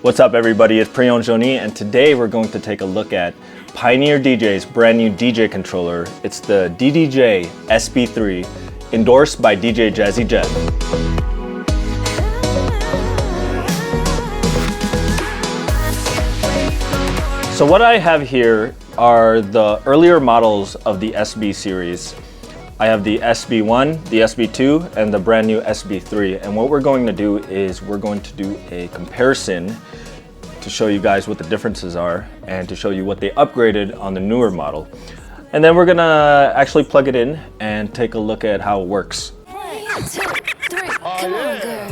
What's up everybody, it's Prion Joni, and today we're going to take a look at Pioneer DJ's brand new DJ controller. It's the DDJ-SB3, endorsed by DJ Jazzy Jeff. So what I have here are the earlier models of the SB series. I have the SB1, the SB2, and the brand new SB3. And what we're going to do is we're going to do a comparison to show you guys what the differences are and to show you what they upgraded on the newer model. And then we're gonna actually plug it in and take a look at how it works. 1, 2, 3, come on, girl.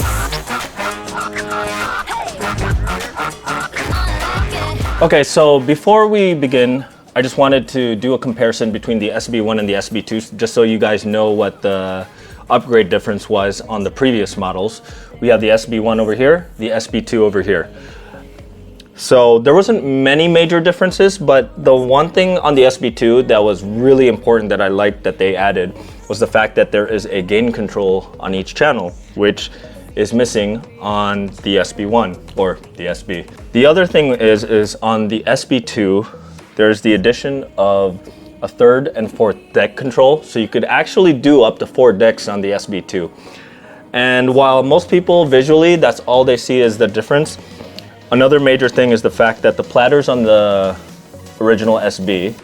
Okay, so before we begin, I just wanted to do a comparison between the SB1 and the SB2, just so you guys know what the upgrade difference was on the previous models. We have the SB1 over here, the SB2 over here. So there wasn't many major differences, but the one thing on the SB2 that was really important that I liked that they added was the fact that there is a gain control on each channel, which is missing on the SB1 or the SB. The other thing is on the SB2, there's the addition of a third and fourth deck control. So you could actually do up to 4 decks on the SB2. And while most people visually, that's all they see is the difference. Another major thing is the fact that the platters on the original SB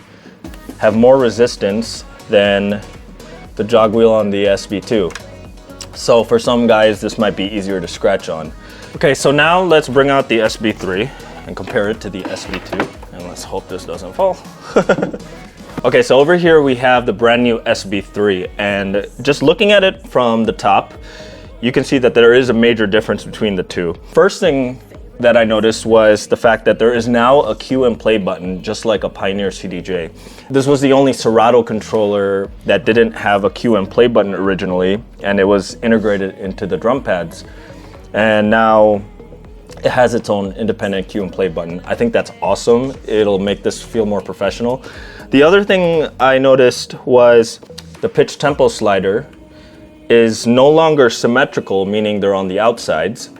have more resistance than the jog wheel on the SB2. So for some guys, this might be easier to scratch on. Okay, so now let's bring out the SB3 and compare it to the SB2. And let's hope this doesn't fall. Okay, so over here we have the brand new SB3, and just looking at it from the top, you can see that there is a major difference between the two. First thing that I noticed was the fact that there is now a cue and play button, just like a Pioneer CDJ. This was the only Serato controller that didn't have a cue and play button originally, and it was integrated into the drum pads. And now it has its own independent cue and play button. I think that's awesome. It'll make this feel more professional. The other thing I noticed was the pitch tempo slider is no longer symmetrical, meaning they're on the outsides.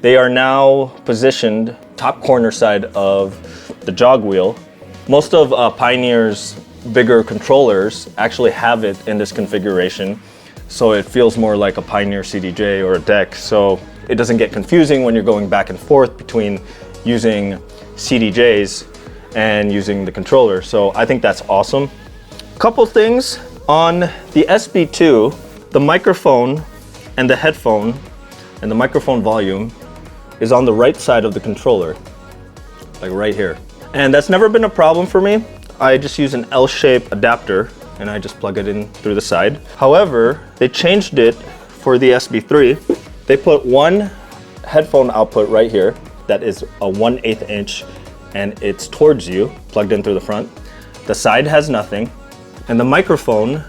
They are now positioned top corner side of the jog wheel. Most of Pioneer's bigger controllers actually have it in this configuration, so it feels more like a Pioneer CDJ or a deck. So it doesn't get confusing when you're going back and forth between using CDJs and using the controller. So I think that's awesome. Couple things on the SB2, the microphone and the headphone and the microphone volume is on the right side of the controller, like right here. And that's never been a problem for me. I just use an L-shaped adapter and I just plug it in through the side. However, they changed it for the SB3. They put one headphone output right here that is a 1/8 inch and it's towards you, plugged in through the front. The side has nothing, and the microphone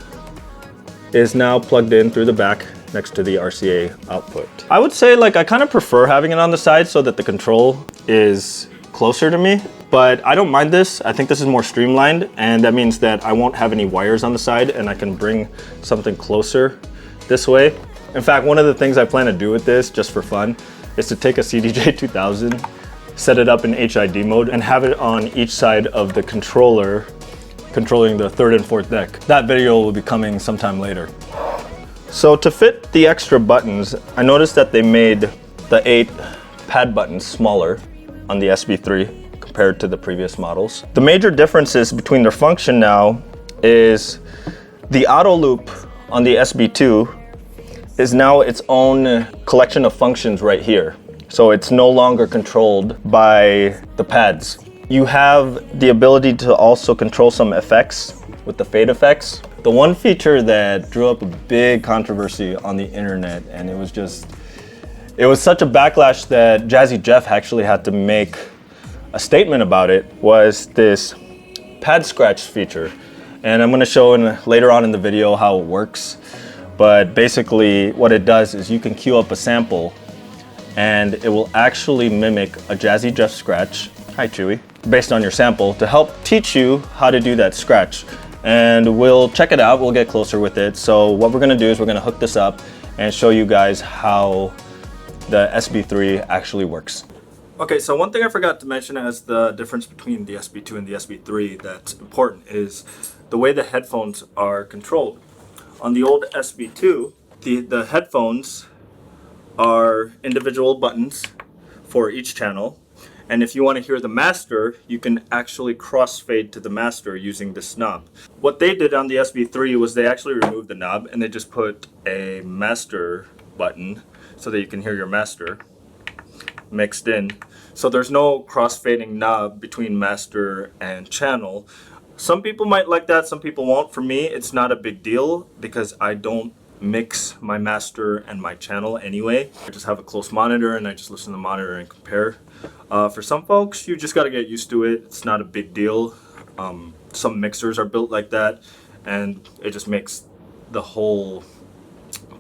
is now plugged in through the back next to the RCA output. I would say I kind of prefer having it on the side so that the control is closer to me, but I don't mind this. I think this is more streamlined, and that means that I won't have any wires on the side and I can bring something closer this way. In fact, one of the things I plan to do with this, just for fun, is to take a CDJ 2000, set it up in HID mode, and have it on each side of the controller, controlling the third and fourth deck. That video will be coming sometime later. So to fit the extra buttons, I noticed that they made the 8 pad buttons smaller on the SB3 compared to the previous models. The major differences between their function now is the auto loop on the SB2 is now its own collection of functions right here. So it's no longer controlled by the pads. You have the ability to also control some effects with the fade effects. The one feature that drew up a big controversy on the internet, and it was such a backlash that Jazzy Jeff actually had to make a statement about it, was this pad scratch feature. And I'm gonna show later on in the video how it works. But basically what it does is you can queue up a sample and it will actually mimic a Jazzy Jeff scratch, hi Chewy, based on your sample to help teach you how to do that scratch. And we'll check it out, we'll get closer with it. So what we're gonna do is we're gonna hook this up and show you guys how the SB3 actually works. Okay, so one thing I forgot to mention as the difference between the SB2 and the SB3 that's important is the way the headphones are controlled. On the old SB2, the headphones are individual buttons for each channel. And if you want to hear the master, you can actually crossfade to the master using this knob. What they did on the SB3 was they actually removed the knob and they just put a master button so that you can hear your master mixed in. So there's no crossfading knob between master and channel. Some people might like that, some people won't. For me, it's not a big deal because I don't mix my master and my channel anyway. I just have a close monitor and I just listen to the monitor and compare. For some folks, you just got to get used to it. It's not a big deal. Some mixers are built like that, and it just makes the whole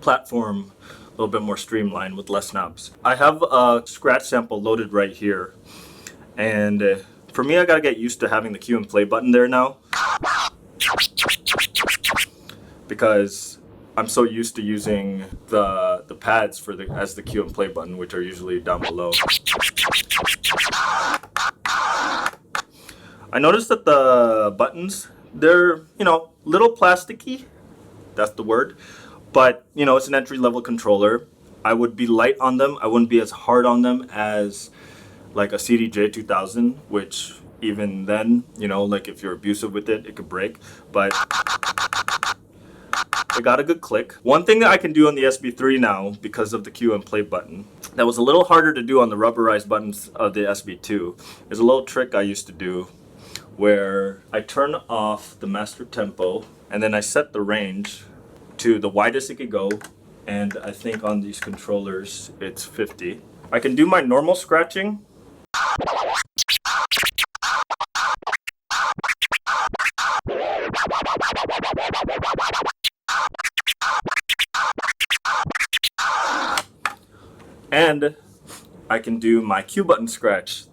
platform a little bit more streamlined with less knobs. I have a scratch sample loaded right here, and for me, I got to get used to having the cue and play button there now, because I'm so used to using the pads for as the cue and play button, which are usually down below. I noticed that the buttons, they're, you know, little plasticky. That's the word. But, you know, it's an entry-level controller. I would be light on them. I wouldn't be as hard on them as like a CDJ 2000, which even then, you know, like if you're abusive with it, it could break. But it got a good click. One thing that I can do on the SB3 now, because of the cue and play button, that was a little harder to do on the rubberized buttons of the SB2, is a little trick I used to do where I turn off the master tempo and then I set the range to the widest it could go, and I think on these controllers it's 50. I can do my normal scratching. And I can do my cue button scratch.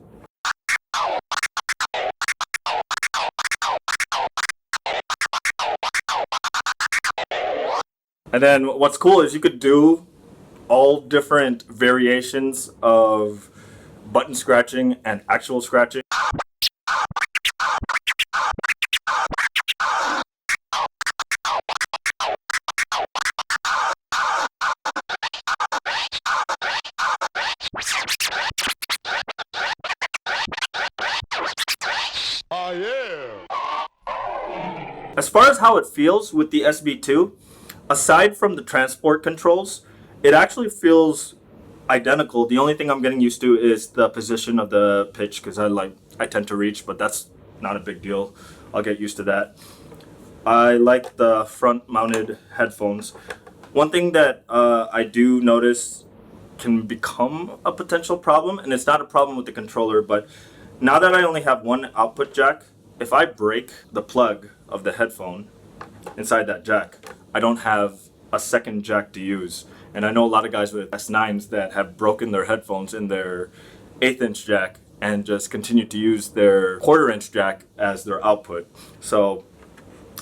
And then what's cool is you could do all different variations of button scratching and actual scratching. Oh yeah! As far as how it feels with the SB2, aside from the transport controls, it actually feels identical. The only thing I'm getting used to is the position of the pitch, because I tend to reach, but that's not a big deal. I'll get used to that. I like the front mounted headphones. One thing that I do notice can become a potential problem, and it's not a problem with the controller, but now that I only have one output jack, if I break the plug of the headphone inside that jack, I don't have a second jack to use. And I know a lot of guys with S9s that have broken their headphones in their 1/8 inch jack and just continue to use their 1/4 inch jack as their output. So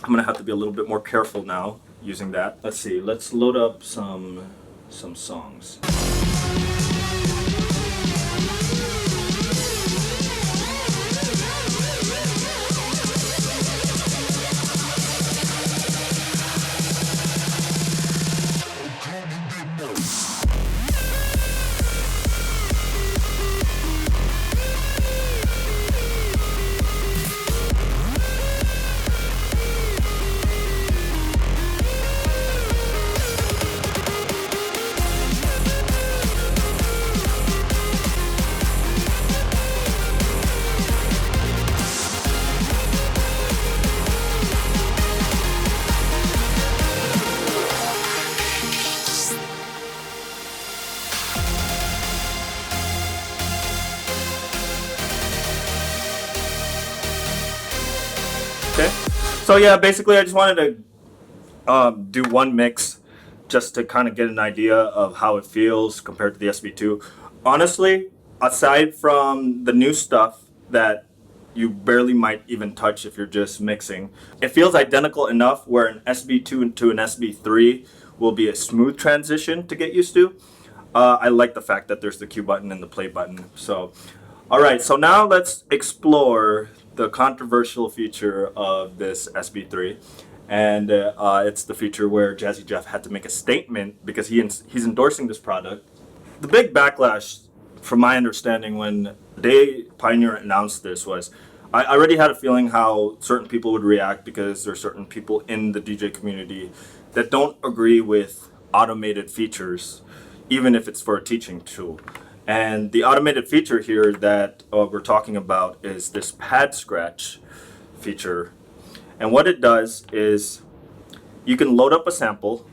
I'm gonna have to be a little bit more careful now using that. Let's see, let's load up some songs. Okay, so yeah, basically I just wanted to do one mix just to kind of get an idea of how it feels compared to the SB2. Honestly, aside from the new stuff that you barely might even touch if you're just mixing, it feels identical enough where an SB2 to an SB3 will be a smooth transition to get used to. I like the fact that there's the Q button and the play button. So, all right, so now let's explore the controversial feature of this SB3. And it's the feature where Jazzy Jeff had to make a statement because he's endorsing this product. The big backlash, from my understanding, when Pioneer announced this was, I already had a feeling how certain people would react because there are certain people in the DJ community that don't agree with automated features, even if it's for a teaching tool. And the automated feature here that we're talking about is this pad scratch feature. And what it does is you can load up a sample.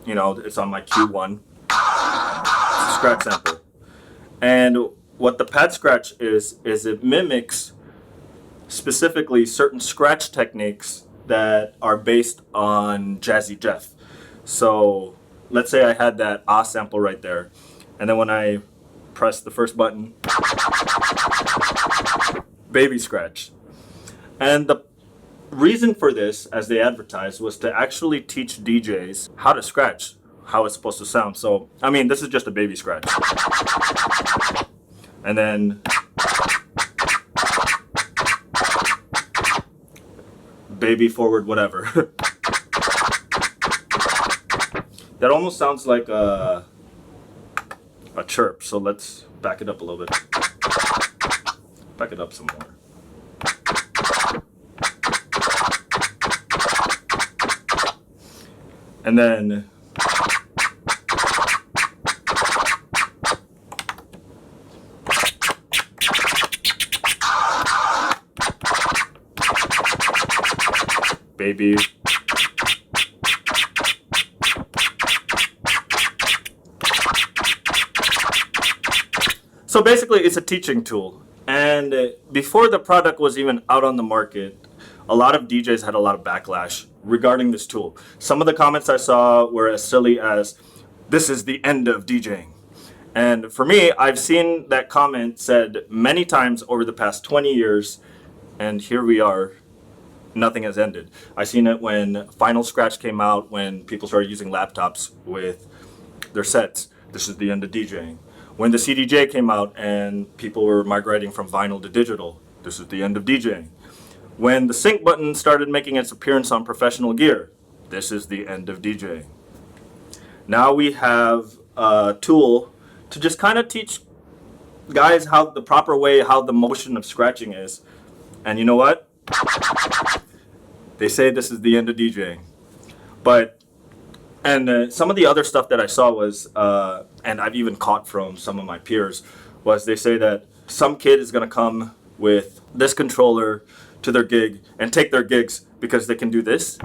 You know, it's on my Q1. It's a scratch sample. And what the pad scratch is it mimics specifically certain scratch techniques that are based on Jazzy Jeff. So let's say I had that ah sample right there. And then when I press the first button, baby scratch. And the reason for this, as they advertised, was to actually teach DJs how to scratch, how it's supposed to sound. So, I mean, this is just a baby scratch. And then baby forward, whatever. That almost sounds like a chirp. So let's back it up a little bit. Back it up some more. And then baby. So basically it's a teaching tool. And before the product was even out on the market, a lot of DJs had a lot of backlash regarding this tool. Some of the comments I saw were as silly as, "This is the end of DJing." And for me, I've seen that comment said many times over the past 20 years, and here we are, nothing has ended. I seen it when Final Scratch came out, when people started using laptops with their sets. This is the end of DJing. When the CDJ came out and people were migrating from vinyl to digital, this is the end of DJing. When the sync button started making its appearance on professional gear, this is the end of DJing. Now we have a tool to just kind of teach guys how the proper way, how the motion of scratching is. And you know what? They say this is the end of DJing. And some of the other stuff that I saw was, and I've even caught from some of my peers, was they say that some kid is going to come with this controller to their gig and take their gigs because they can do this.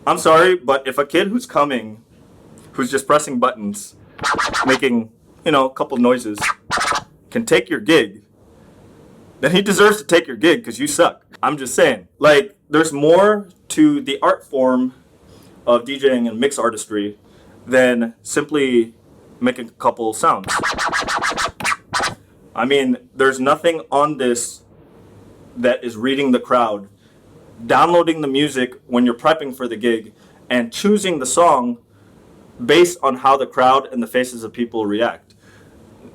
I'm sorry, but if a kid who's coming, who's just pressing buttons, making, a couple noises, can take your gig, then he deserves to take your gig because you suck. I'm just saying. Like, there's more to the art form of DJing and mix artistry than simply making a couple sounds. I mean, there's nothing on this that is reading the crowd, downloading the music when you're prepping for the gig, and choosing the song based on how the crowd and the faces of people react.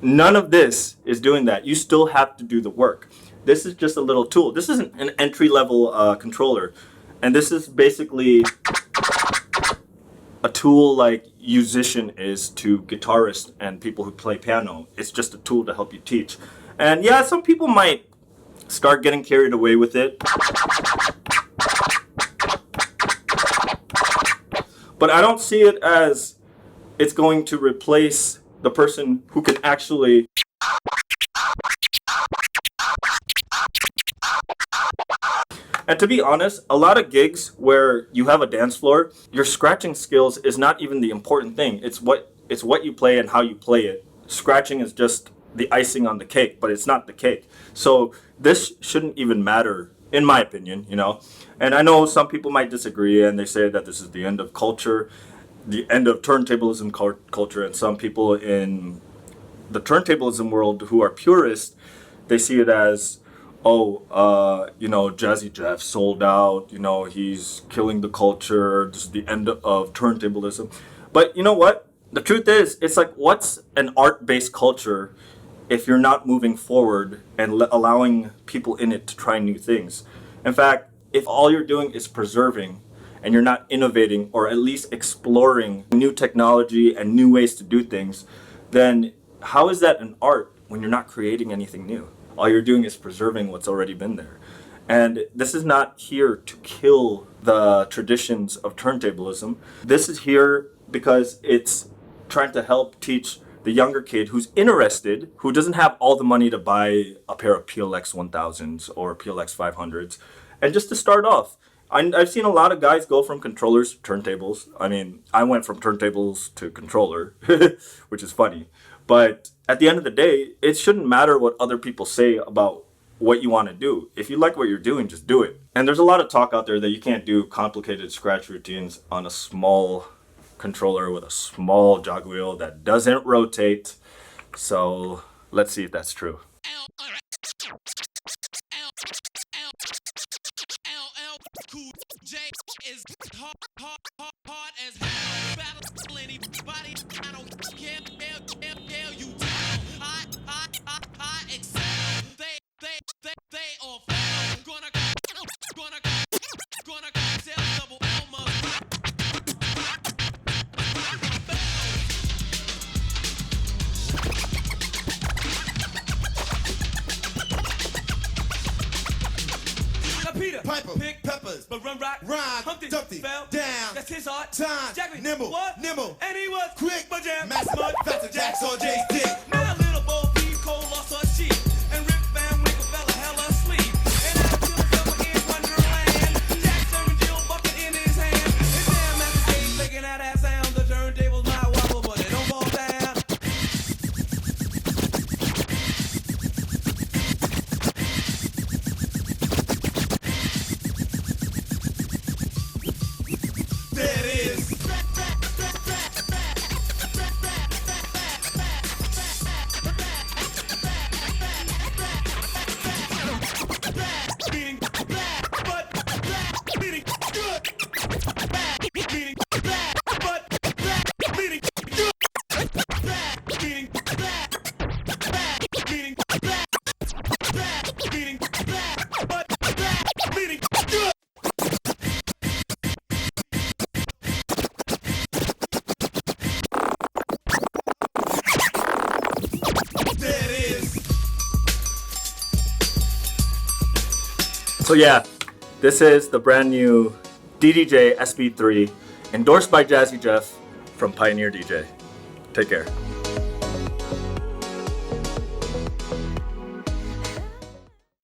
None of this is doing that. You still have to do the work. This is just a little tool. This isn't an entry-level controller. And this is basically a tool like musician is to guitarists and people who play piano. It's just a tool to help you teach. And yeah, some people might start getting carried away with it. But I don't see it as it's going to replace the person who can actually And to be honest, a lot of gigs where you have a dance floor, your scratching skills is not even the important thing. It's what you play and how you play it. Scratching is just the icing on the cake, but it's not the cake. So this shouldn't even matter, in my opinion, And I know some people might disagree and they say that this is the end of culture, the end of turntablism culture, and some people in the turntablism world who are purists, they see it as, you know, Jazzy Jeff sold out, you know, he's killing the culture, this is the end of turntablism. But you know what? The truth is, it's like, what's an art-based culture if you're not moving forward and allowing people in it to try new things? In fact, if all you're doing is preserving and you're not innovating or at least exploring new technology and new ways to do things, then how is that an art when you're not creating anything new? All you're doing is preserving what's already been there. And this is not here to kill the traditions of turntablism. This is here because it's trying to help teach the younger kid who's interested, who doesn't have all the money to buy a pair of PLX 1000s or PLX 500s. And just to start off, I've seen a lot of guys go from controllers to turntables. I mean, I went from turntables to controller, which is funny. But at the end of the day, it shouldn't matter what other people say about what you want to do. If you like what you're doing, just do it. And there's a lot of talk out there that you can't do complicated scratch routines on a small controller with a small jog wheel that doesn't rotate. So let's see if that's true. Is hard as hell. Battle anybody. I don't care you down. I excel. They all fail. Gonna tell double almost. Peter, Piper, pick peppers, but run rock, rhyme, Humpty, Dumpty, fell down. That's his art. Time, Jackie, nimble, what? Nimble, and he was quick, but jam, mass mud, faster, Jacks on Jay's dick. Now a little Bo Peep, Cole lost her sheep, and Rip Van Winkle fell a hell asleep. And now Jill Silver in Wonderland, Jack serving Jill bucket in his hand. And damn, at the stage making that sound, the turntables might wobble, but they don't fall down. So yeah, this is the brand new DDJ-SB3, endorsed by Jazzy Jeff from Pioneer DJ. Take care.